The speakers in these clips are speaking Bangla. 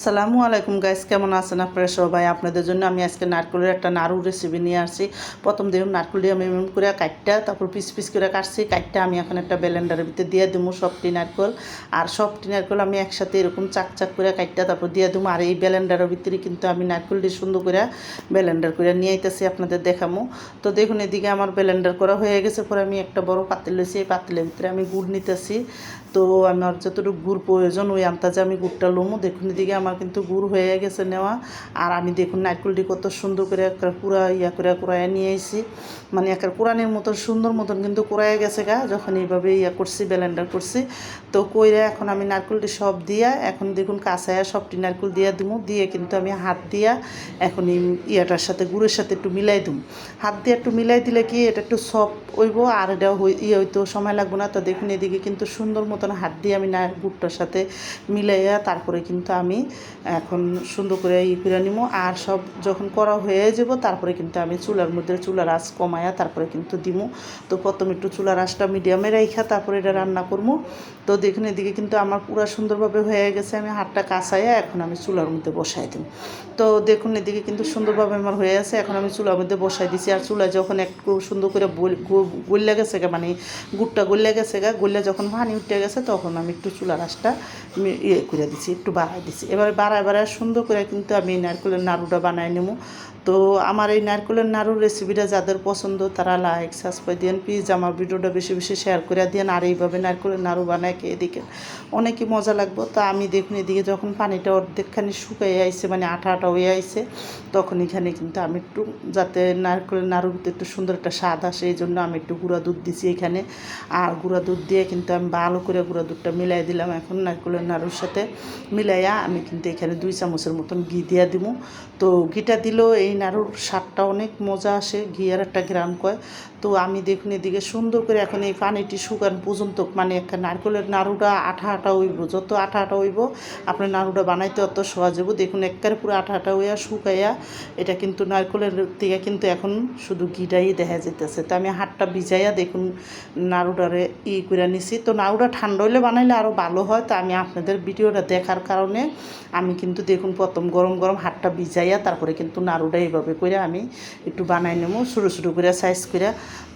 সালামু আলাইকুম গাইস, কেমন আছেন আপনারা সবাই? আপনাদের জন্য আমি আজকে নারকেলের একটা নাড়ু রেসিপি নিয়ে আসছি। প্রথম দেখুন নারকেলটি আমি এমন করে কাটটা, তারপর পিস পিস করে কাটছি। কাটটা আমি এখন একটা ব্লেন্ডারের ভিতরে দিয়ে দেবো সবটি নারকেল। আর সবটি নারকেল আমি একসাথে এরকম চাক চাক করে কাটটা তারপর দিয়ে দেবো। আর এই ব্লেন্ডারের ভিতরে কিন্তু আমি নারকেলটি সুন্দর করে ব্লেন্ডার করে নিয়ে আইতেছি, আপনাদের দেখামো। তো দেখুন এদিকে আমার ব্লেন্ডার করা হয়ে গেছে। পরে আমি একটা বড় পাতিল লইছি, এই পাতিলের ভিতরে আমি গুড় নিতেছি। তো আমার যতটুকু গুড় প্রয়োজন ওই আন্দাজে আমি গুড়টা লমো। দেখুন এদিকে আমার কিন্তু গুড় হয়ে গেছে নেওয়া। আর আমি দেখুন নারকেলটি কত সুন্দর করে একটা পুরা করে কুড়াইয়া নিয়ে এসেছি, মানে একটা কোরআনের মতন সুন্দর মতন কিন্তু কুড়াইয়া গেছে গা যখন এইভাবে করছি, ব্লেন্ডার করছি। তো কইরা এখন আমি নারকেলটি সব দিয়া এখন দেখুন কাঁচায়া সবটি নারকেল দিয়া দিব, দিয়ে কিন্তু আমি হাত দিয়া এখন এই ইয়াটার সাথে গুড়ের সাথে একটু মিলাই দিম। হাত দিয়ে একটু মিলাই দিলে কি এটা একটু সফট হইব, আর এটা হইতো সময় লাগবে না। তো দেখুন এদিকে কিন্তু সুন্দর মতন হাত দিয়ে আমি গুড়টার সাথে মিলাইয়া তারপরে কিন্তু আমি এখন সুন্দর করে করে নিব। আর সব যখন করা হয়ে যাব তারপরে কিন্তু আমি চুলার মধ্যে চুলার আঁচ কমায়া তারপরে কিন্তু দিব। তো প্রথমে একটু চুলার আঁচটা মিডিয়ামে রাইখা তারপরে এটা রান্না করবো। তো দেখুন এদিকে কিন্তু আমার পুরো সুন্দরভাবে হয়ে গেছে। আমি হাতটা কাঁচাইয়া এখন আমি চুলার মধ্যে বসাই দিব। তো দেখুন এদিকে কিন্তু সুন্দরভাবে আমার হয়ে আছে। এখন আমি চুলার মধ্যে বসাই দিছি। আর চুলায় যখন একটু সুন্দর করে গলে গেছে গা, মানে গুড়টা গলে গেছে গা, গলে যখন পানি উঠে গেছে তখন আমি একটু চুলার আঁচটা করে দিছি, একটু বাড়াই দিছি। এবার বাড়ায় বাড়ায় সুন্দর করে কিন্তু আমি নারকেলের নাড়ুটা বানাই নেবো। তো আমার এই নারকেলের নাড়ুর রেসিপিটা যাদের পছন্দ তারা লাইক সাবস্ক্রাইব দিন প্লিজ, আমার ভিডিওটা বেশি বেশি শেয়ার করে দিন। আর এইভাবে নারকেলের নাড়ু বানায় খেয়ে দেখেন, অনেকই মজা লাগবে। তো আমি দেখুন এদিকে যখন পানিটা অর্ধেকখানি শুকিয়ে আইছে, মানে আঠা আঠা হয়ে আইছে, তখন এখানে কিন্তু আমি একটু, যাতে নারকেলের নাড়ুর ভিতরে একটু সুন্দর একটা স্বাদ আসে এই জন্য আমি একটু গুঁড়া দুধ দিছি এখানে। আর গুঁড়া দুধ দিয়ে কিন্তু আমি ভালো করে গুঁড়া দুধটা মিলাই দিলাম। এখন নারকেলের নাড়ুর সাথে মিলাইয়া আমি কিন্তু এখানে 2 চামচের মতন ঘি দিয়ে দিব। তো ঘিটা দিলেও এই নাড়ুর স্বাদটা অনেক মজা আসে, ঘি আর একটা গ্রাম কয়। তো আমি দেখুন এদিকে সুন্দর করে এখন এই পানিটি শুকান পর্যন্ত, মানে একটা নারকেলের নাড়ুটা আঠা আঠা হইব, যত আঠা আঠা হইব আপনার নাড়ুটা বানাইতে অত সহজ হইব। দেখুন একবারে পুরো আঠা আঠা হইয়া শুকাইয়া এটা কিন্তু নারকেলের থেকে কিন্তু এখন শুধু ঘিটাই দেখা যেতেছে। তো আমি হাতটা ভিজাইয়া দেখুন নাড়ুটারে করে নিছি। তো নাড়ুটা ঠান্ডা হইলে বানাইলে আরও ভালো হয়। তো আমি আপনাদের ভিডিওটা দেখার কারণে আমি কিন্তু দেখুন প্রথম গরম গরম হাতটা ভিজাইয়া তারপরে কিন্তু নাড়ুটা এইভাবে করে আমি একটু বানাই নেবো, ছোটো ছোটো করে সাইজ করে।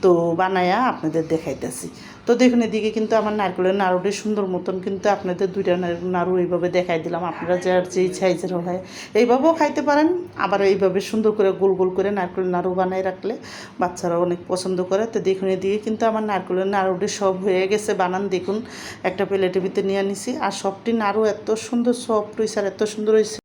তো বানাইয়া আপনাদের দেখাইতেছি। তো দেখুন এদিকে কিন্তু আমার নারকেলের নাড়ুটি সুন্দর মতন কিন্তু আপনাদের 2টা নাড়ু এইভাবে দেখাই দিলাম। আপনারা যার যেই সাইজের হয় এইভাবেও খাইতে পারেন, আবার এইভাবে সুন্দর করে গোল গোল করে নারকেলের নাড়ু বানাই রাখলে বাচ্চারা অনেক পছন্দ করে। তো দেখুন এদিকে কিন্তু আমার নারকেলের নাড়ুটি সব হয়ে গেছে বানান। দেখুন একটা প্লেটের ভিতরে নিয়ে নিছি। আর সবটি নাড়ু এত সুন্দর সফট হয়েছে আর এত সুন্দর হয়েছে।